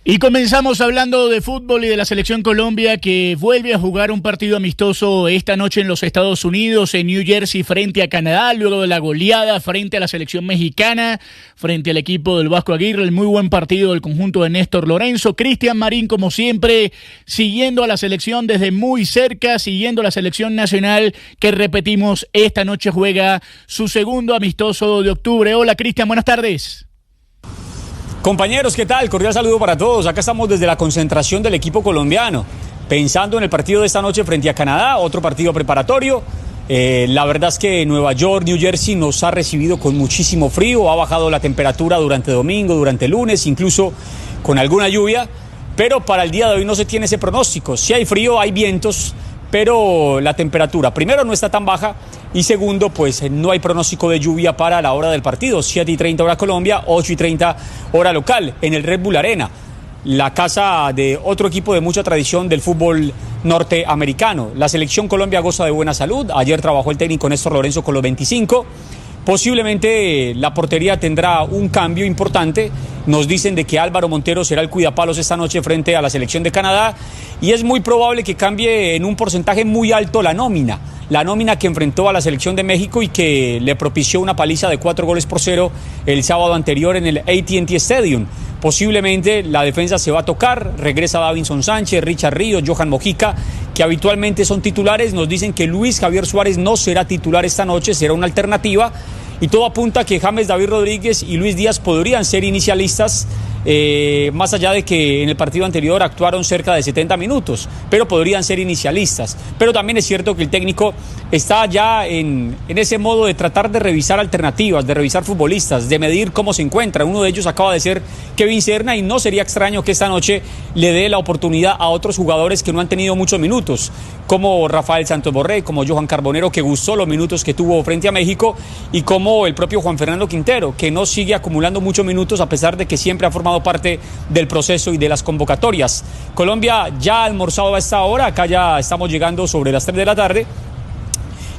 Y comenzamos hablando de fútbol y de la selección Colombia, que vuelve a jugar un partido amistoso esta noche en los Estados Unidos, en New Jersey, frente a Canadá, luego de la goleada frente a la selección mexicana, frente al equipo del Vasco Aguirre. El muy buen partido del conjunto de Néstor Lorenzo. Cristian Marín, como siempre, siguiendo a la selección desde muy cerca, siguiendo a la selección nacional, que repetimos, esta noche juega su segundo amistoso de octubre. Hola Cristian, buenas tardes. Compañeros, ¿qué tal? Cordial saludo para todos. Acá estamos desde la concentración del equipo colombiano, pensando en el partido de esta noche frente a Canadá, otro partido preparatorio. La verdad es que Nueva York, New Jersey nos ha recibido con muchísimo frío, ha bajado la temperatura durante domingo, durante lunes, incluso con alguna lluvia, pero para el día de hoy no se tiene ese pronóstico. Si hay frío, hay vientos, pero la temperatura, primero, no está tan baja, y segundo, pues no hay pronóstico de lluvia para la hora del partido. 7:30 hora Colombia, 8:30 hora local, en el Red Bull Arena, la casa de otro equipo de mucha tradición del fútbol norteamericano. La selección Colombia goza de buena salud. Ayer trabajó el técnico Néstor Lorenzo con los 25. Posiblemente la portería tendrá un cambio importante. Nos dicen de que Álvaro Montero será el cuidapalos esta noche frente a la selección de Canadá, y es muy probable que cambie en un porcentaje muy alto la nómina que enfrentó a la selección de México y que le propició una paliza de 4-0 el sábado anterior en el AT&T Stadium. Posiblemente la defensa se va a tocar, regresa Davinson Sánchez, Richard Ríos, Johan Mojica, que habitualmente son titulares. Nos dicen que Luis Javier Suárez no será titular esta noche, será una alternativa, y todo apunta a que James David Rodríguez y Luis Díaz podrían ser inicialistas, más allá de que en el partido anterior actuaron cerca de 70 minutos, pero podrían ser inicialistas. Pero también es cierto que el técnico está ya en ese modo de tratar de revisar alternativas, de revisar futbolistas, de medir cómo se encuentra. Uno de ellos acaba de ser Kevin Serna, y no sería extraño que esta noche le dé la oportunidad a otros jugadores que no han tenido muchos minutos, como Rafael Santos Borré, como Johan Carbonero, que gustó los minutos que tuvo frente a México, y como el propio Juan Fernando Quintero, que no sigue acumulando muchos minutos a pesar de que siempre ha formado parte del proceso y de las convocatorias. Colombia ya ha almorzado a esta hora, acá ya estamos llegando sobre las 3 de la tarde,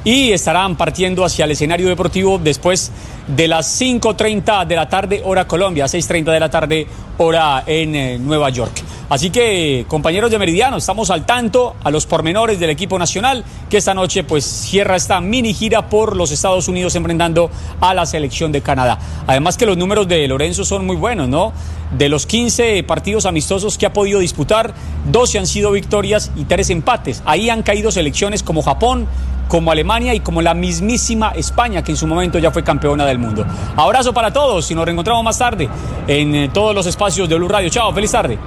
y estarán partiendo hacia el escenario deportivo después de las 5:30 de la tarde hora Colombia, 6:30 de la tarde hora en Nueva York. Así que, compañeros de Meridiano, estamos al tanto, a los pormenores del equipo nacional, que esta noche pues cierra esta mini gira por los Estados Unidos enfrentando a la selección de Canadá. Además que los números de Lorenzo son muy buenos, ¿no? De los 15 partidos amistosos que ha podido disputar, 12 han sido victorias y 3 empates. Ahí han caído selecciones como Japón, como Alemania y como la mismísima España, que en su momento ya fue campeona del mundo. Abrazo para todos y nos reencontramos más tarde en todos los espacios de Blue Radio. Chao, feliz tarde.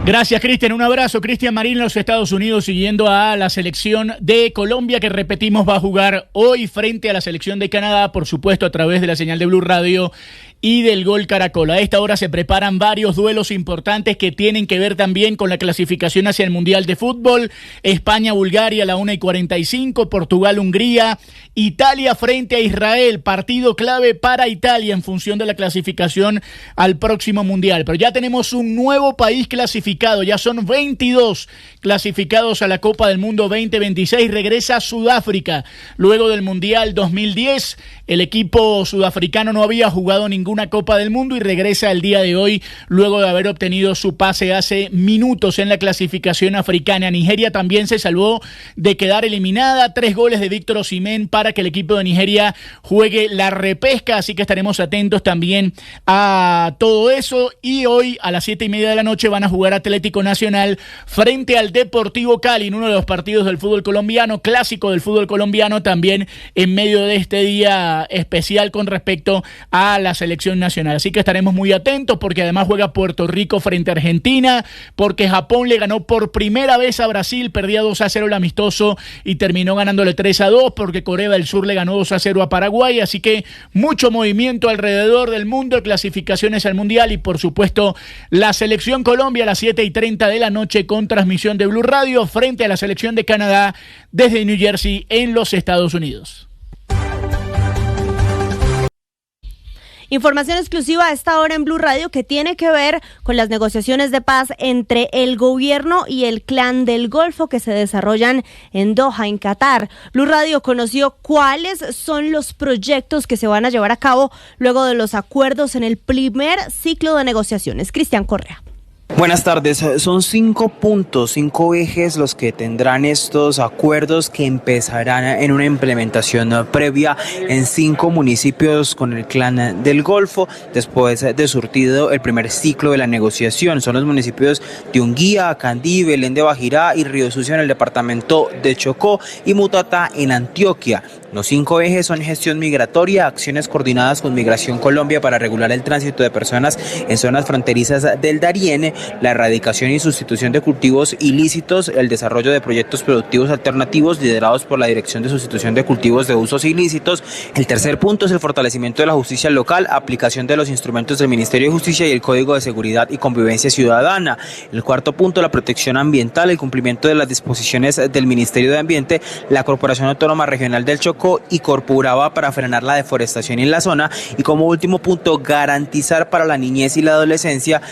Gracias, Cristian. Un abrazo. Cristian Marín, los Estados Unidos, siguiendo a la selección de Colombia, que repetimos va a jugar hoy frente a la selección de Canadá, por supuesto a través de la señal de Blue Radio y del Gol Caracol. A esta hora se preparan varios duelos importantes que tienen que ver también con la clasificación hacia el Mundial de Fútbol. España-Bulgaria a la 1:45, Portugal-Hungría, Italia frente a Israel, partido clave para Italia en función de la clasificación al próximo Mundial. Pero ya tenemos un nuevo país clasificado, ya son 22 clasificados a la Copa del Mundo 2026. Regresa Sudáfrica luego del Mundial 2010. El equipo sudafricano no había jugado ninguna Copa del Mundo y regresa el día de hoy luego de haber obtenido su pase hace minutos en la clasificación africana. Nigeria también se salvó de quedar eliminada. 3 goles de Víctor Osimhen para que el equipo de Nigeria juegue la repesca, así que estaremos atentos también a todo eso. Y hoy a las 7:30 de la noche van a jugar Atlético Nacional frente al Deportivo Cali en uno de los partidos del fútbol colombiano, clásico del fútbol colombiano, también en medio de este día especial con respecto a la selección nacional. Así que estaremos muy atentos, porque además juega Puerto Rico frente a Argentina, porque Japón le ganó por primera vez a Brasil, perdía 2-0 el amistoso y terminó ganándole 3-2, porque Corea del Sur le ganó 2-0 a Paraguay. Así que mucho movimiento alrededor del mundo, clasificaciones al Mundial y por supuesto la selección Colombia a las 7:30 de la noche con transmisión de Blue Radio frente a la selección de Canadá desde New Jersey en los Estados Unidos. Información exclusiva a esta hora en Blue Radio que tiene que ver con las negociaciones de paz entre el gobierno y el clan del Golfo que se desarrollan en Doha, en Qatar. Blue Radio conoció cuáles son los proyectos que se van a llevar a cabo luego de los acuerdos en el primer ciclo de negociaciones. Cristian Correa. Buenas tardes. Son 5 puntos, 5 ejes los que tendrán estos acuerdos que empezarán en una implementación previa en 5 municipios con el Clan del Golfo, después de surtido el primer ciclo de la negociación. Son los municipios de Unguía, Candí, Belén de Bajirá y Río Sucio en el departamento de Chocó y Mutatá en Antioquia. Los 5 ejes son gestión migratoria, acciones coordinadas con Migración Colombia para regular el tránsito de personas en zonas fronterizas del Darién, la erradicación y sustitución de cultivos ilícitos, el desarrollo de proyectos productivos alternativos liderados por la Dirección de Sustitución de Cultivos de Usos Ilícitos. El tercer punto es el fortalecimiento de la justicia local, aplicación de los instrumentos del Ministerio de Justicia y el Código de Seguridad y Convivencia Ciudadana. El cuarto punto, la protección ambiental, el cumplimiento de las disposiciones del Ministerio de Ambiente, la Corporación Autónoma Regional del Chocó y Corpuraba para frenar la deforestación en la zona. Y como último punto, garantizar para la niñez y la adolescencia,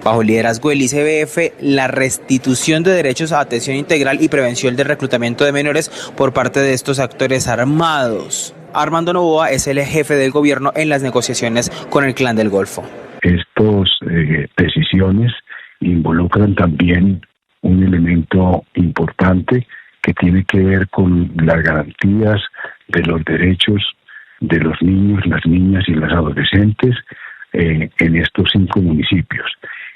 bajo el liderazgo del ICBF, la restitución de derechos a atención integral y prevención del reclutamiento de menores por parte de estos actores armados. Armando Novoa es el jefe del gobierno en las negociaciones con el Clan del Golfo. Estas decisiones involucran también un elemento importante que tiene que ver con las garantías de los derechos de los niños, las niñas y los adolescentes en estos 5 municipios.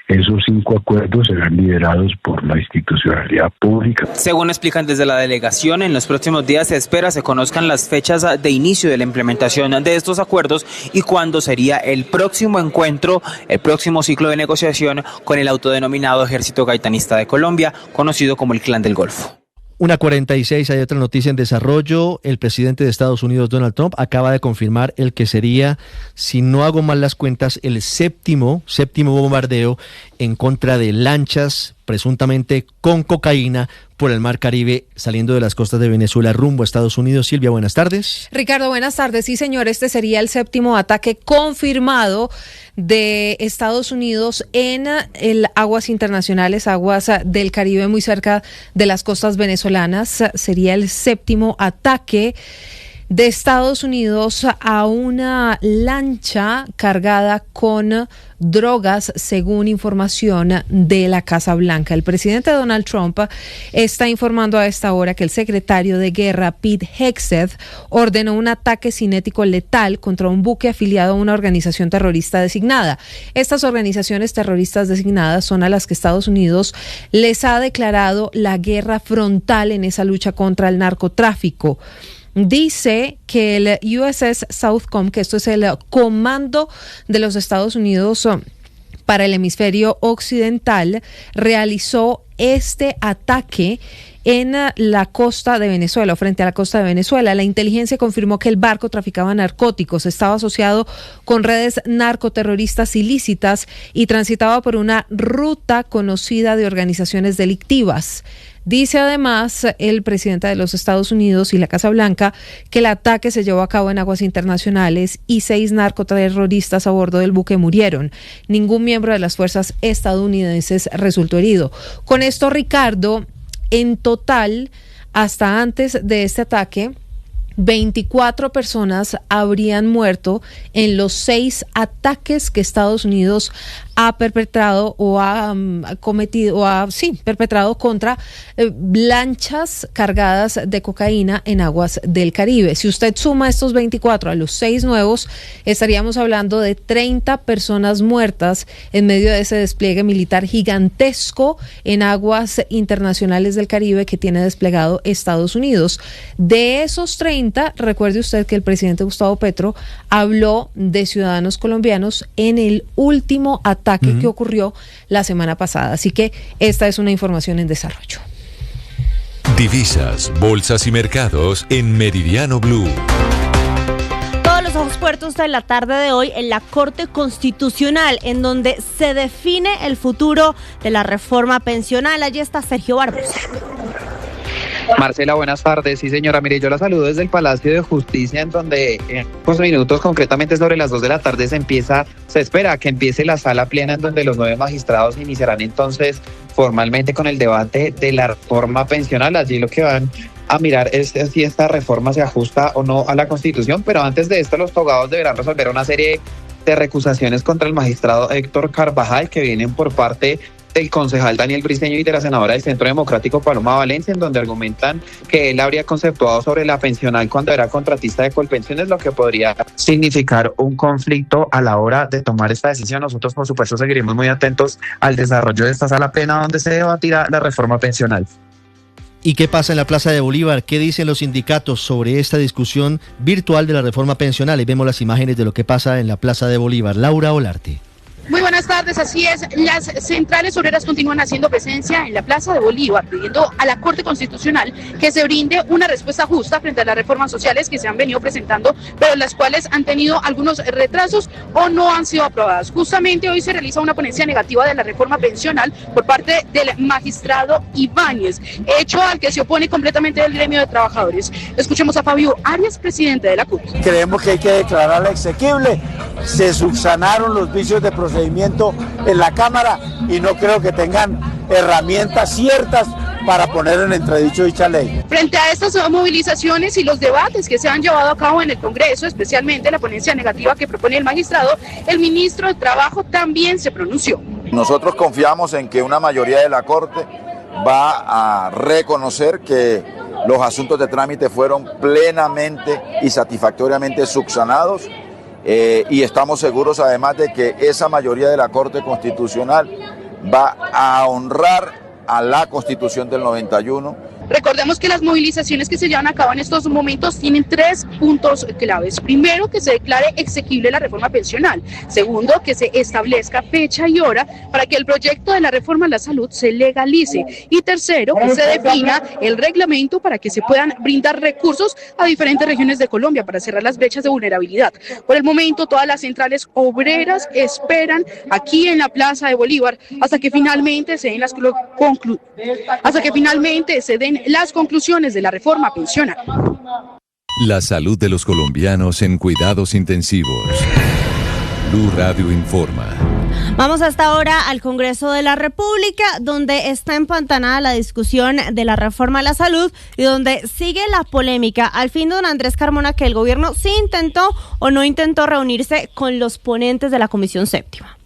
Esos 5 acuerdos serán liderados por la institucionalidad pública. Según explican desde la delegación, en los próximos días se espera se conozcan las fechas de inicio de la implementación de estos acuerdos y cuándo sería el próximo encuentro, el próximo ciclo de negociación con el autodenominado Ejército Gaitanista de Colombia, conocido como el Clan del Golfo. 1:46, hay otra noticia en desarrollo. El presidente de Estados Unidos, Donald Trump, acaba de confirmar el que sería, si no hago mal las cuentas, el séptimo bombardeo en contra de lanchas presuntamente con cocaína por el Mar Caribe saliendo de las costas de Venezuela rumbo a Estados Unidos. Silvia, buenas tardes. Ricardo, buenas tardes. Sí, señor, este sería el 7º ataque confirmado de Estados Unidos en aguas internacionales, aguas del Caribe, muy cerca de las costas venezolanas. Sería el 7º ataque de Estados Unidos a una lancha cargada con drogas, según información de la Casa Blanca. El presidente Donald Trump está informando a esta hora que el secretario de Guerra, Pete Hegseth, ordenó un ataque cinético letal contra un buque afiliado a una organización terrorista designada. Estas organizaciones terroristas designadas son a las que Estados Unidos les ha declarado la guerra frontal en esa lucha contra el narcotráfico. Dice que el USS Southcom, que esto es el comando de los Estados Unidos para el hemisferio occidental, realizó este ataque en la costa de Venezuela, o frente a la costa de Venezuela. La inteligencia confirmó que el barco traficaba narcóticos, estaba asociado con redes narcoterroristas ilícitas y transitaba por una ruta conocida de organizaciones delictivas. Dice además el presidente de los Estados Unidos y la Casa Blanca que el ataque se llevó a cabo en aguas internacionales y 6 narcoterroristas a bordo del buque murieron. Ningún miembro de las fuerzas estadounidenses resultó herido. Con esto, Ricardo, en total, hasta antes de este ataque, 24 personas habrían muerto en los 6 ataques que Estados Unidos ha perpetrado o ha perpetrado contra lanchas cargadas de cocaína en aguas del Caribe. Si usted suma estos 24 a los 6 nuevos, estaríamos hablando de 30 personas muertas en medio de ese despliegue militar gigantesco en aguas internacionales del Caribe que tiene desplegado Estados Unidos. De esos 30, recuerde usted que el presidente Gustavo Petro habló de ciudadanos colombianos en el último ataque que ocurrió la semana pasada. Así que esta es una información en desarrollo. Divisas, bolsas y mercados en Meridiano Blue. Todos los ojos puestos de la tarde de hoy en la Corte Constitucional, en donde se define el futuro de la reforma pensional. Allí está Sergio Barbosa. Marcela, buenas tardes. Sí, señora, mire, yo la saludo desde el Palacio de Justicia, en donde en unos minutos, concretamente sobre las 2 de la tarde, se espera que empiece la sala plena, en donde los 9 magistrados iniciarán entonces formalmente con el debate de la reforma pensional. Allí lo que van a mirar es si esta reforma se ajusta o no a la Constitución, pero antes de esto los togados deberán resolver una serie de recusaciones contra el magistrado Héctor Carvajal, que vienen por parte del concejal Daniel Briceño y de la senadora del Centro Democrático Paloma Valencia, en donde argumentan que él habría conceptuado sobre la pensional cuando era contratista de Colpensiones, lo que podría significar un conflicto a la hora de tomar esta decisión. Nosotros, por supuesto, seguiremos muy atentos al desarrollo de esta sala plena donde se debatirá la reforma pensional. ¿Y qué pasa en la Plaza de Bolívar? ¿Qué dicen los sindicatos sobre esta discusión virtual de la reforma pensional? Y vemos las imágenes de lo que pasa en la Plaza de Bolívar. Laura Olarte. Muy buenas tardes, así es, las centrales obreras continúan haciendo presencia en la Plaza de Bolívar, pidiendo a la Corte Constitucional que se brinde una respuesta justa frente a las reformas sociales que se han venido presentando, pero las cuales han tenido algunos retrasos o no han sido aprobadas. Justamente hoy se realiza una ponencia negativa de la reforma pensional por parte del magistrado Ibáñez, hecho al que se opone completamente el gremio de trabajadores. Escuchemos a Fabio Arias, presidente de la CUT. Creemos que hay que declararla exequible. Se subsanaron los vicios de procedimiento en la Cámara y no creo que tengan herramientas ciertas para poner en entredicho dicha ley. Frente a estas movilizaciones y los debates que se han llevado a cabo en el Congreso, especialmente la ponencia negativa que propone el magistrado, el ministro de Trabajo también se pronunció. Nosotros confiamos en que una mayoría de la Corte va a reconocer que los asuntos de trámite fueron plenamente y satisfactoriamente subsanados. Y estamos seguros además de que esa mayoría de la Corte Constitucional va a honrar a la Constitución del 91. Recordemos que las movilizaciones que se llevan a cabo en estos momentos tienen 3 puntos claves. Primero, que se declare exequible la reforma pensional. Segundo, que se establezca fecha y hora para que el proyecto de la reforma a la salud se legalice. Y tercero, que se defina el reglamento para que se puedan brindar recursos a diferentes regiones de Colombia para cerrar las brechas de vulnerabilidad. Por el momento, todas las centrales obreras esperan aquí en la Plaza de Bolívar hasta que finalmente se den las conclusiones de la reforma pensional. La salud de los colombianos en cuidados intensivos. Blue Radio informa. Vamos hasta ahora al Congreso de la República, donde está empantanada la discusión de la reforma a la salud y donde sigue la polémica. Al fin, don Andrés Carmona, que el gobierno sí intentó o no intentó reunirse con los ponentes de la Comisión Séptima.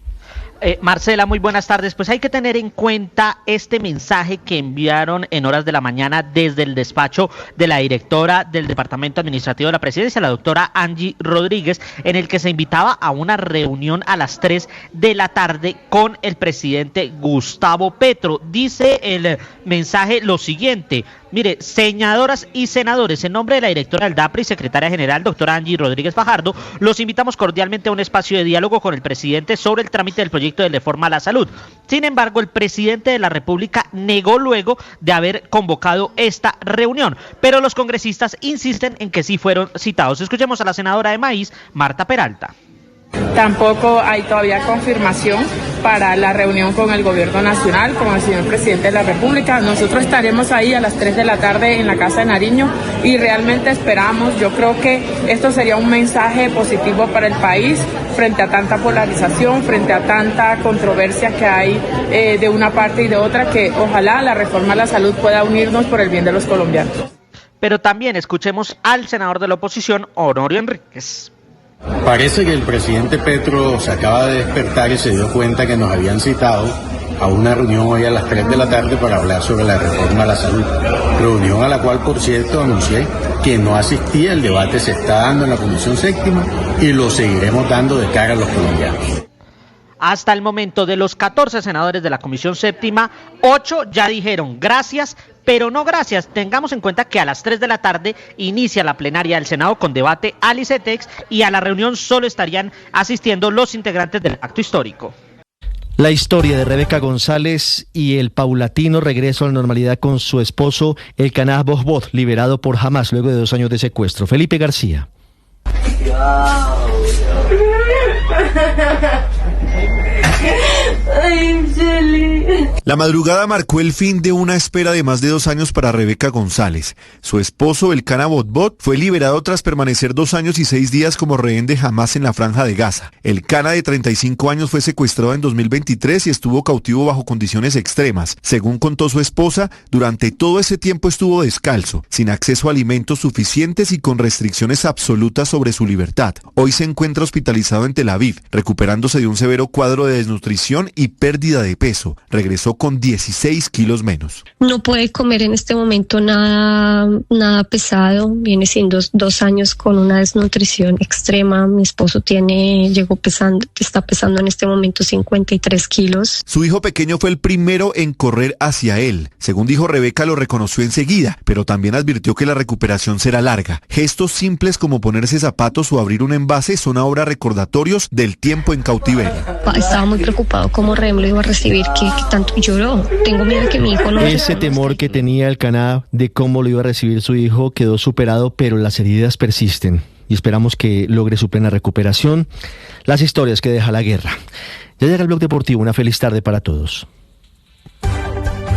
Marcela, muy buenas tardes. Pues hay que tener en cuenta este mensaje que enviaron en horas de la mañana desde el despacho de la directora del Departamento Administrativo de la Presidencia, la doctora Angie Rodríguez, en el que se invitaba a una reunión a las 3 de la tarde con el presidente Gustavo Petro. Dice el mensaje lo siguiente: mire, senadoras y senadores, en nombre de la directora del DAPRE y secretaria general, doctora Angie Rodríguez Fajardo, los invitamos cordialmente a un espacio de diálogo con el presidente sobre el trámite del proyecto de reforma a la salud. Sin embargo, el presidente de la República negó luego de haber convocado esta reunión, pero los congresistas insisten en que sí fueron citados. Escuchemos a la senadora de Maíz, Marta Peralta. Tampoco hay todavía confirmación para la reunión con el gobierno nacional, con el señor presidente de la República. Nosotros estaremos ahí a las 3 de la tarde en la Casa de Nariño y realmente esperamos, yo creo que esto sería un mensaje positivo para el país frente a tanta polarización, frente a tanta controversia que hay de una parte y de otra, que ojalá la reforma a la salud pueda unirnos por el bien de los colombianos. Pero también escuchemos al senador de la oposición, Honorio Enríquez. Parece que el presidente Petro se acaba de despertar y se dio cuenta que nos habían citado a una reunión hoy a las 3 de la tarde para hablar sobre la reforma a la salud. Reunión a la cual, por cierto, anuncié que no asistía. El debate se está dando en la Comisión Séptima y lo seguiremos dando de cara a los colombianos. Hasta el momento, de los 14 senadores de la Comisión Séptima, 8 ya dijeron gracias, pero no gracias. Tengamos en cuenta que a las 3 de la tarde inicia la plenaria del Senado con debate al ICETEX y a la reunión solo estarían asistiendo los integrantes del acto histórico. La historia de Rebeca González y el paulatino regreso a la normalidad con su esposo, el Canah Bojbot, liberado por Hamas luego de 2 años de secuestro. Felipe García. La madrugada marcó el fin de una espera de más de 2 años para Rebeca González. Su esposo, el Canah Bojbot, fue liberado tras permanecer 2 años y 6 días como rehén de Hamas en la Franja de Gaza. El Canah, de 35 años, fue secuestrado en 2023 y estuvo cautivo bajo condiciones extremas. Según contó su esposa, durante todo ese tiempo estuvo descalzo, sin acceso a alimentos suficientes y con restricciones absolutas sobre su libertad. Hoy se encuentra hospitalizado en Tel Aviv, recuperándose de un severo cuadro de desnutrición y pérdida de peso. Regresó regresó con 16 kilos menos. No puede comer en este momento nada pesado. Viene siendo 2 años con una desnutrición extrema. Mi esposo está pesando en este momento 53 kilos. Su hijo pequeño fue el primero en correr hacia él. Según dijo Rebeca, lo reconoció enseguida, pero también advirtió que la recuperación será larga. Gestos simples como ponerse zapatos o abrir un envase son ahora recordatorios del tiempo en cautiverio. Estaba muy preocupado cómo Rem lo iba a recibir, que tanto lloró. Tengo miedo de que mi hijo no... Ese temor que tenía el Caná de cómo lo iba a recibir su hijo quedó superado, pero las heridas persisten y esperamos que logre su plena recuperación. Las historias que deja la guerra. Ya llega el Blog Deportivo. Una feliz tarde para todos.